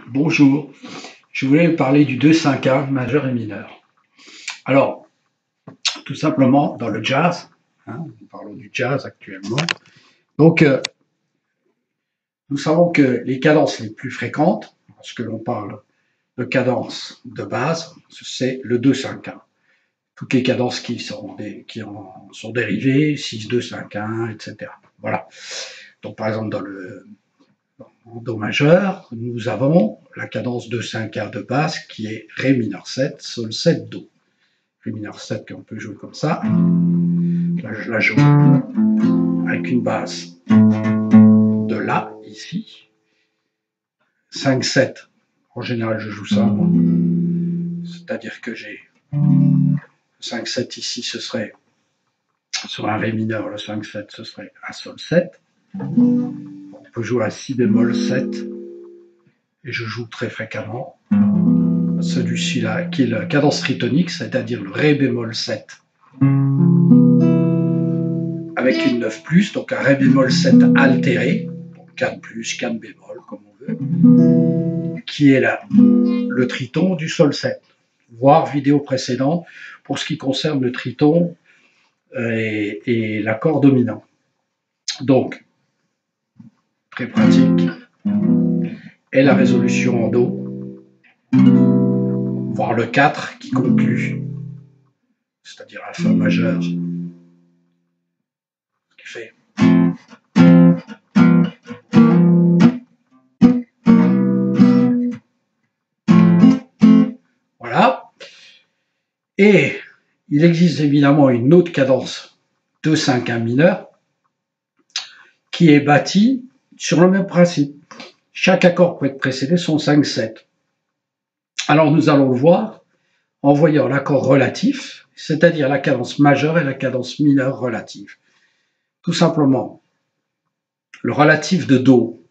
Bonjour, je voulais parler du 2-5A majeur et mineur. Alors, tout simplement, dans le jazz, nous parlons du jazz actuellement, donc nous savons que les cadences les plus fréquentes, lorsque l'on parle de cadence de base, c'est le 2-5-1. Toutes les cadences qui en sont dérivées, 6-2-5-1, etc. Voilà. Donc par exemple, en Do majeur, nous avons la cadence 2-5A de base qui est Ré mineur 7, Sol 7, Do. Ré mineur 7 qu'on peut jouer comme ça. Là, je la joue avec une base de La ici. 5-7. En général, je joue ça. C'est-à-dire que j'ai 5-7 ici, ce serait sur un Ré mineur, le 5-7, ce serait un Sol 7. On peut jouer à Si bémol 7. Et je joue très fréquemment celui-ci là, qui est la cadence tritonique, c'est-à-dire le Ré bémol 7. Avec une 9+, donc un Ré bémol 7 altéré, donc Can+, Can bémol, comme on veut, qui est là, le triton du Sol 7. Voir vidéo précédente pour ce qui concerne le triton et l'accord dominant. Donc, très pratique. Et la résolution en Do, voir le 4 qui conclut, c'est-à-dire un Fa majeur, qui fait voilà. Et il existe évidemment une autre cadence 2-5-1 mineur qui est bâtie sur le même principe. Chaque accord peut être précédé son 5-7. Alors nous allons le voir en voyant l'accord relatif, c'est-à-dire la cadence majeure et la cadence mineure relative. Tout simplement, le relatif de Do,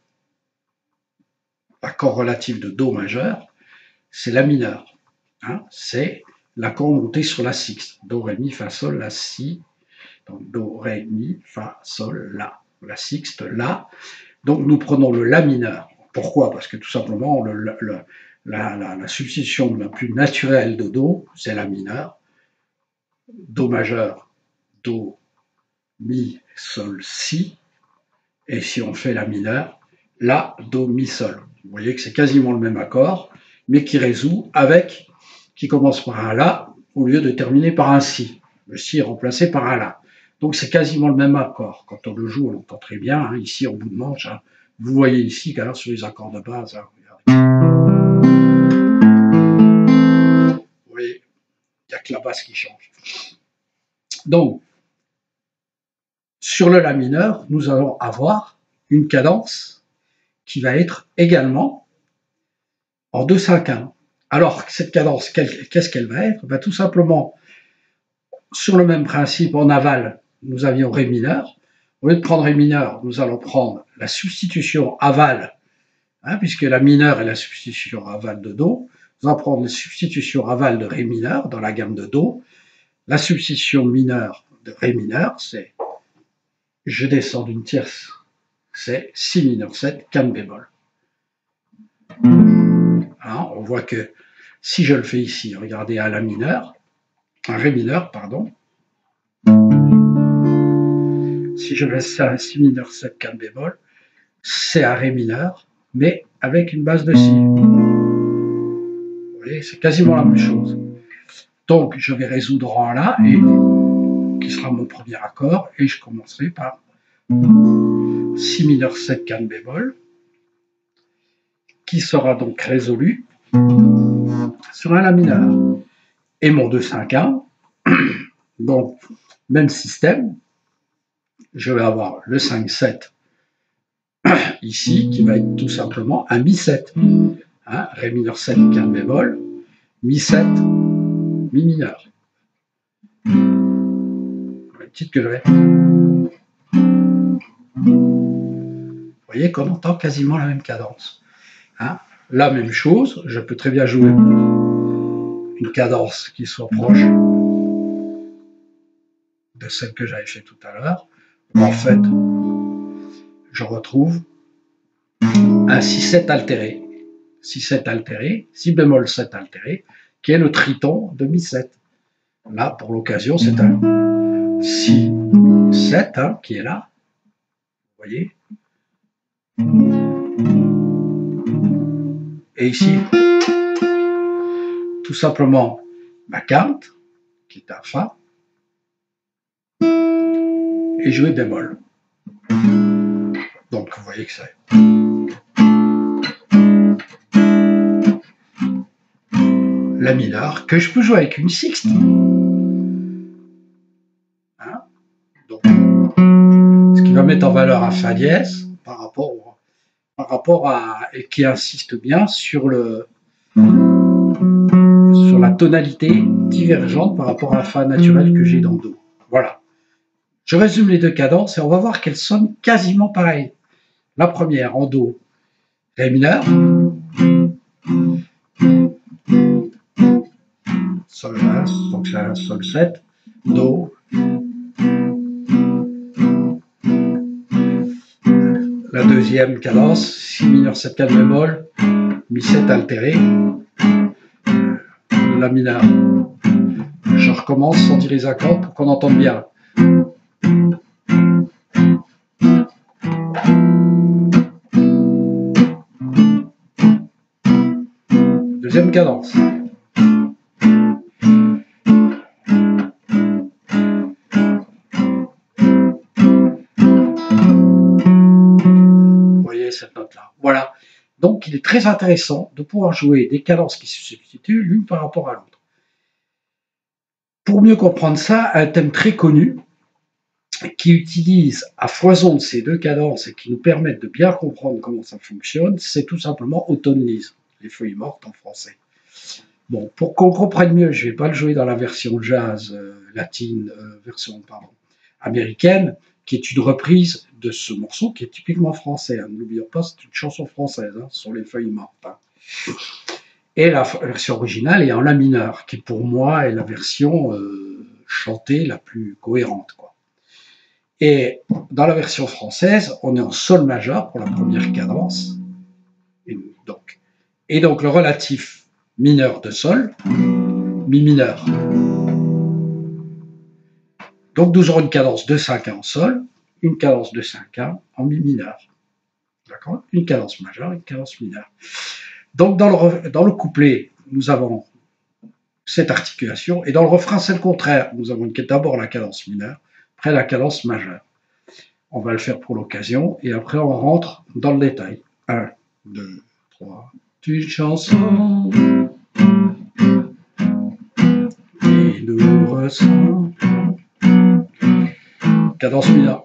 l'accord relatif de Do majeur, c'est la mineure. C'est l'accord monté sur la sixte. Do, Ré, Mi, Fa, Sol, La, Si. Donc Do, Ré, Mi, Fa, Sol, La. La sixte, La. Donc nous prenons le La mineur. Pourquoi? Parce que tout simplement, la substitution la plus naturelle de Do, c'est La mineur. Do majeur, Do, Mi, Sol, Si. Et si on fait La mineur, La, Do, Mi, Sol. Vous voyez que c'est quasiment le même accord, mais qui résout avec, qui commence par un La, au lieu de terminer par un Si. Le Si est remplacé par un La. Donc c'est quasiment le même accord. Quand on le joue, on l'entend très bien, ici en bout de manche. Vous voyez ici, car sur les accords de base, vous voyez, il n'y a que la basse qui change. Donc, sur le La mineur, nous allons avoir une cadence qui va être également en 2-5-1. Alors, cette cadence, qu'est-ce qu'elle va être? Tout simplement, sur le même principe, en aval, nous avions Ré mineur. Au lieu de prendre Ré mineur, nous allons prendre la substitution aval, puisque la mineure est la substitution aval de Do. Nous allons prendre la substitution aval de Ré mineur dans la gamme de Do. La substitution mineure de Ré mineur, c'est je descends d'une tierce, c'est Si mineur 7, Can bémol. On voit que si je le fais ici, regardez à La mineur, un Ré mineur, pardon. Si je laisse ça à Si mineur 7, Can bémol, c'est un Ré mineur, mais avec une base de Si. Vous voyez, c'est quasiment la même chose. Donc, je vais résoudre en La, et qui sera mon premier accord, et je commencerai par Si mineur 7, Can bémol, qui sera donc résolu sur un La mineur. Et mon 2-5-1, donc, même système, je vais avoir le 5-7 ici, qui va être tout simplement un Mi 7. Ré mineur 7, Can bémol, Mi 7, Mi mineur. Le titre que je vais. Vous voyez qu'on entend quasiment la même cadence. La même chose, je peux très bien jouer une cadence qui soit proche de celle que j'avais fait tout à l'heure. En fait, je retrouve un 6-7 altéré. si 7 altéré, si bémol 7 altéré, qui est le triton de mi 7. Là, pour l'occasion, c'est un si 7 hein, qui est là. Vous voyez. Et ici, tout simplement, ma quinte, qui est un fa, et jouer bémol. Donc, vous voyez que c'est la mineure, que je peux jouer avec une sixte. Hein, donc, ce qui va mettre en valeur un fa dièse par rapport à, et qui insiste bien sur la tonalité divergente par rapport à un fa naturel que j'ai dans Do. Voilà. Je résume les deux cadences et on va voir qu'elles sonnent quasiment pareilles. La première en Do, Ré mineur, Sol 1, donc c'est un Sol 7, Do, la deuxième cadence, Si mineur 7 4 bémol, Mi 7 altéré, La mineur. Je recommence sans dire les accords pour qu'on entende bien. Deuxième cadence. Vous voyez cette note-là. Voilà. Donc, il est très intéressant de pouvoir jouer des cadences qui se substituent l'une par rapport à l'autre. Pour mieux comprendre ça, un thème très connu qui utilise à foison de ces deux cadences et qui nous permettent de bien comprendre comment ça fonctionne, c'est tout simplement Automne-Lise, les feuilles mortes en français. Bon, pour qu'on comprenne mieux, je ne vais pas le jouer dans la version jazz latine, version américaine, qui est une reprise de ce morceau qui est typiquement français. Hein. N'oublions pas, c'est une chanson française, hein, sur les feuilles mortes. Hein. Et la version originale est en La mineur, qui pour moi est la version chantée la plus cohérente, quoi. Et dans la version française, on est en Sol majeur pour la première cadence. Et donc le relatif mineur de Sol, Mi mineur. Donc nous aurons une cadence de 5 en Sol, une cadence de 5 en Mi mineur. D'accord ? Une cadence majeure, une cadence mineure. Donc dans le couplet, nous avons cette articulation, et dans le refrain, c'est le contraire. Nous avons d'abord la cadence mineure, après la cadence majeure. On va le faire pour l'occasion, et après on rentre dans le détail. 1, 2, 3. Une chanson qui nous ressemble. Cadence mineure.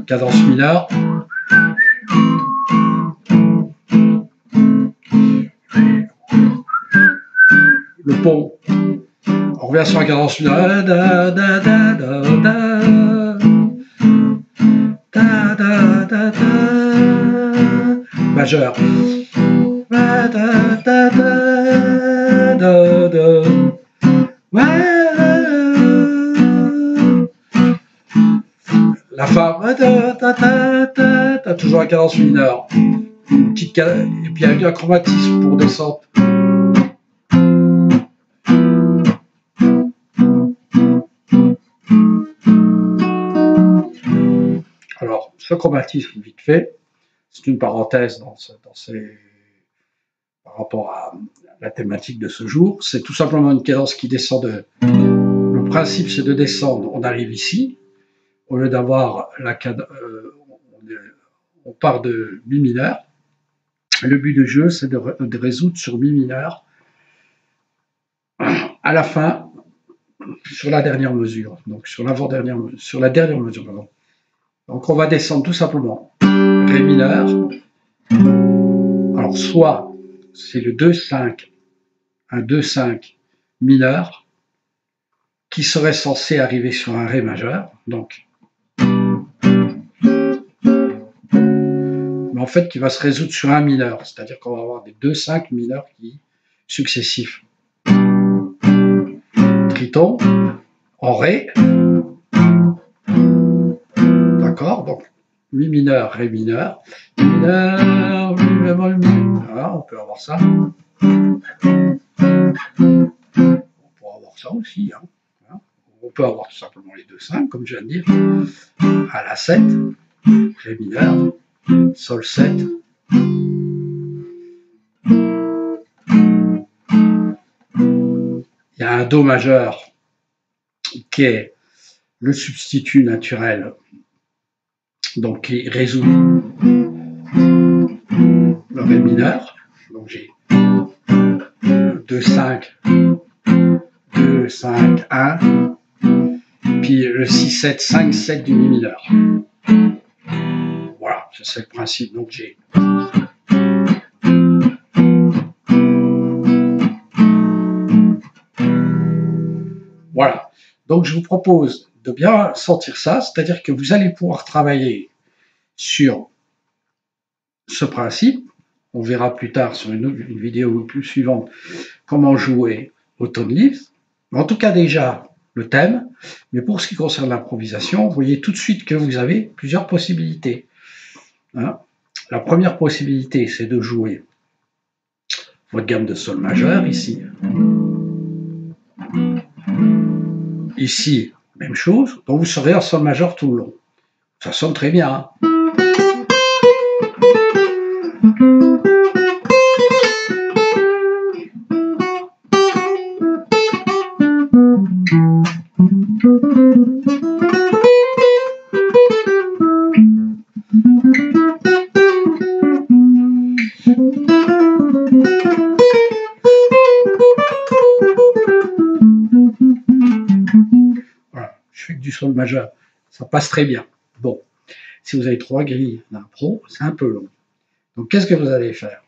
Cadence mineure. Le pont. On revient sur la cadence mineure. Da, da, da, da, da. Da, da, da, da. Majeur. Da, da, da, da, da, da. La femme, t'as toujours la cadence mineure. Une petite cadence, et puis avec un chromatisme pour descendre. Alors, ce chromatisme, vite fait, c'est une parenthèse par rapport à la thématique de ce jour. C'est tout simplement une cadence qui descend de... Le principe, c'est de descendre. On arrive ici. Au lieu d'avoir la cadence... on part de Mi mineur. Le but du jeu, c'est de résoudre sur Mi mineur à la fin, sur la dernière mesure. Donc, sur la dernière mesure, pardon. Donc, on va descendre tout simplement Ré mineur. Alors, soit c'est le 2-5, un 2-5 mineur, qui serait censé arriver sur un Ré majeur. Donc, mais en fait qui va se résoudre sur un mineur, c'est-à-dire qu'on va avoir des 2-5 mineurs successifs. Triton, en Ré, d'accord, donc Mi mineur, Ré mineur, Mi mineur, Mi bémol, Mi, voilà, on peut avoir ça. On pourra avoir ça aussi, hein. On peut avoir tout simplement les 2-5, comme je viens de dire, à la 7, Ré mineur, Sol 7, il y a un Do majeur qui est le substitut naturel, donc qui résout le Ré mineur, donc j'ai 2-5, 2-5, 1, puis le 6-7, 5-7 du Mi mineur. Voilà, c'est le principe, donc j'ai voilà. Donc je vous propose de bien sentir ça, c'est-à-dire que vous allez pouvoir travailler sur ce principe. On verra plus tard sur une vidéo plus suivante comment jouer au Tone Leaves. En tout cas déjà le thème, mais pour ce qui concerne l'improvisation, vous voyez tout de suite que vous avez plusieurs possibilités. Hein, la première possibilité, c'est de jouer votre gamme de Sol majeur ici. Ici, même chose, donc vous serez en Sol majeur tout le long. Ça sonne très bien. Hein. Voilà, je fais que du Sol majeur, ça passe très bien. Bon, si vous avez 3 grilles d'impro, c'est un peu long. Donc qu'est-ce que vous allez faire?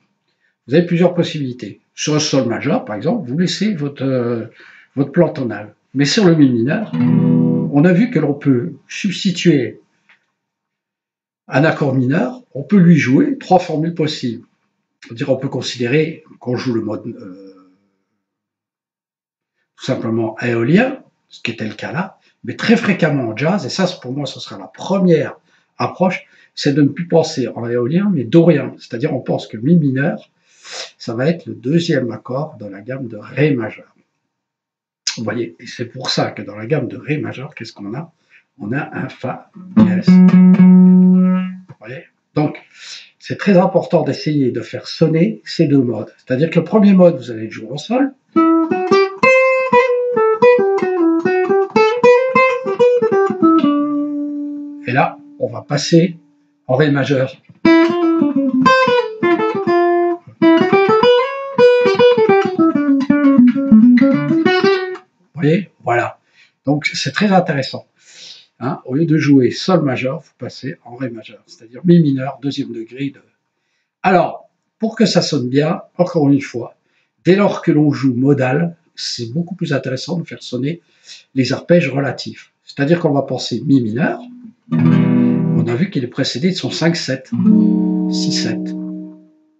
Vous avez plusieurs possibilités. Sur un Sol majeur, par exemple, vous laissez votre plan tonal. Mais sur le Mi mineur, on a vu que l'on peut substituer un accord mineur, on peut lui jouer 3 formules possibles. C'est-à-dire on peut considérer qu'on joue le mode tout simplement éolien, ce qui était le cas là, mais très fréquemment en jazz, et ça pour moi ce sera la première approche, c'est de ne plus penser en éolien mais dorien, c'est-à-dire on pense que Mi mineur, ça va être le deuxième accord dans la gamme de Ré majeur. Vous voyez, et c'est pour ça que dans la gamme de Ré majeur, qu'est-ce qu'on a? On a un Fa dièse. Vous voyez? Donc, c'est très important d'essayer de faire sonner ces deux modes. C'est-à-dire que le premier mode, vous allez le jouer en Sol. Et là, on va passer en Ré majeur. Vous voyez? Voilà. Donc, c'est très intéressant. Hein, au lieu de jouer Sol majeur, vous passez en Ré majeur, c'est-à-dire Mi mineur, deuxième degré. Alors, pour que ça sonne bien, encore une fois, dès lors que l'on joue modal, c'est beaucoup plus intéressant de faire sonner les arpèges relatifs. C'est-à-dire qu'on va penser Mi mineur, on a vu qu'il est précédé de son 5-7, 6-7.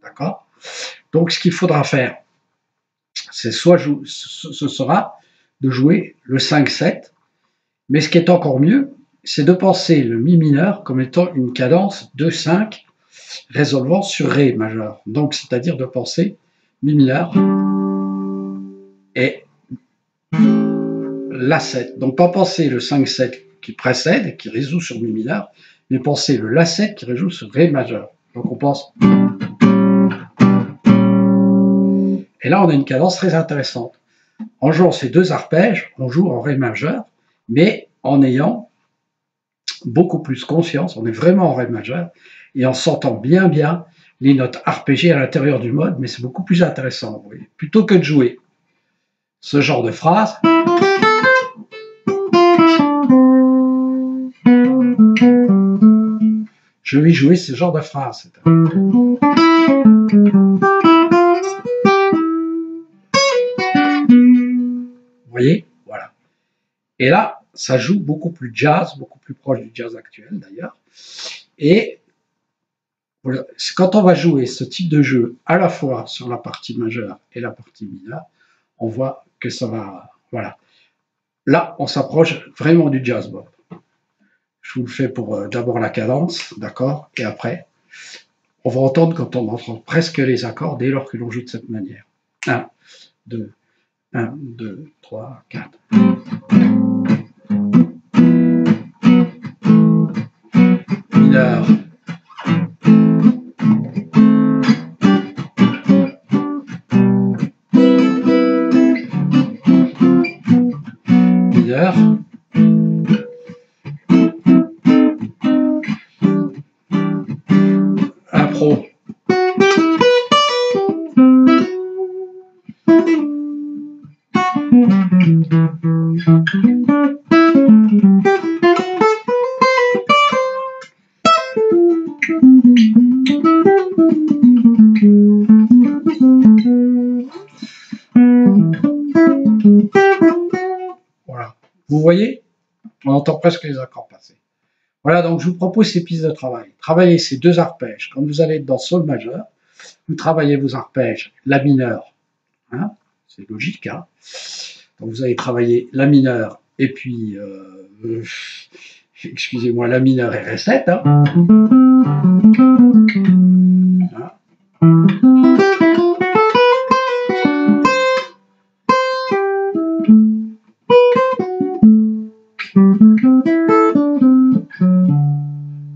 D'accord? Donc, ce qu'il faudra faire, c'est ce sera de jouer le 5-7, mais ce qui est encore mieux, c'est de penser le Mi mineur comme étant une cadence 2-5 résolvant sur Ré majeur. Donc, c'est-à-dire de penser Mi mineur et La7. Donc, pas penser le 5-7 qui précède, qui résout sur Mi mineur, mais penser le La7 qui résout sur Ré majeur. Donc, on pense. Et là, on a une cadence très intéressante. En jouant ces deux arpèges, on joue en Ré majeur, mais en ayant beaucoup plus conscience, on est vraiment en Ré majeur, et en sentant bien les notes arpégées à l'intérieur du mode, mais c'est beaucoup plus intéressant. Vous voyez. Plutôt que de jouer ce genre de phrase, je vais jouer ce genre de phrase. Vous voyez? Voilà. Et là, ça joue beaucoup plus jazz, beaucoup plus proche du jazz actuel d'ailleurs. Et Voilà. Quand on va jouer ce type de jeu à la fois sur la partie majeure et la partie mineure, on voit que ça va. Voilà. Là, on s'approche vraiment du jazz bop. Je vous le fais pour d'abord la cadence, d'accord, et après, on va entendre quand on entend presque les accords dès lors que l'on joue de cette manière. 1, 2, 1, 2, 3, 4. Mineur. Mineur. Impro. Voilà. Vous voyez, on entend presque les accords passer. Voilà, donc je vous propose ces pistes de travail. Travaillez ces deux arpèges. Quand vous allez être dans sol majeur, vous travaillez vos arpèges, la mineure, hein, c'est logique, hein. Donc vous allez travailler la mineure et puis, excusez-moi, la mineure et Ré7, hein. Hein.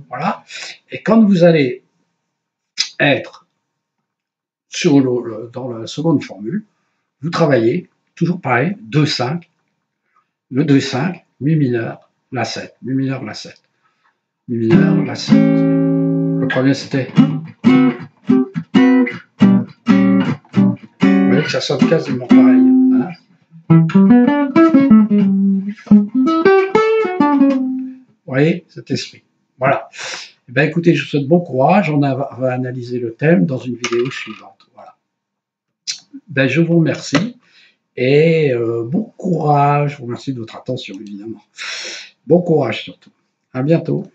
Voilà. Et quand vous allez être sur dans la seconde formule, vous travaillez toujours pareil, 2-5, le 2-5, mi mineur, la 7, mi mineur, la 7, mi mineur, la 7. Le premier c'était. Vous voyez que ça sonne quasiment pareil. Hein. Vous voyez cet esprit. Voilà. Eh bien, écoutez, je vous souhaite bon courage. On va analyser le thème dans une vidéo suivante. Voilà. Ben, je vous remercie et bon courage. Je vous remercie de votre attention, évidemment. Bon courage surtout. À bientôt.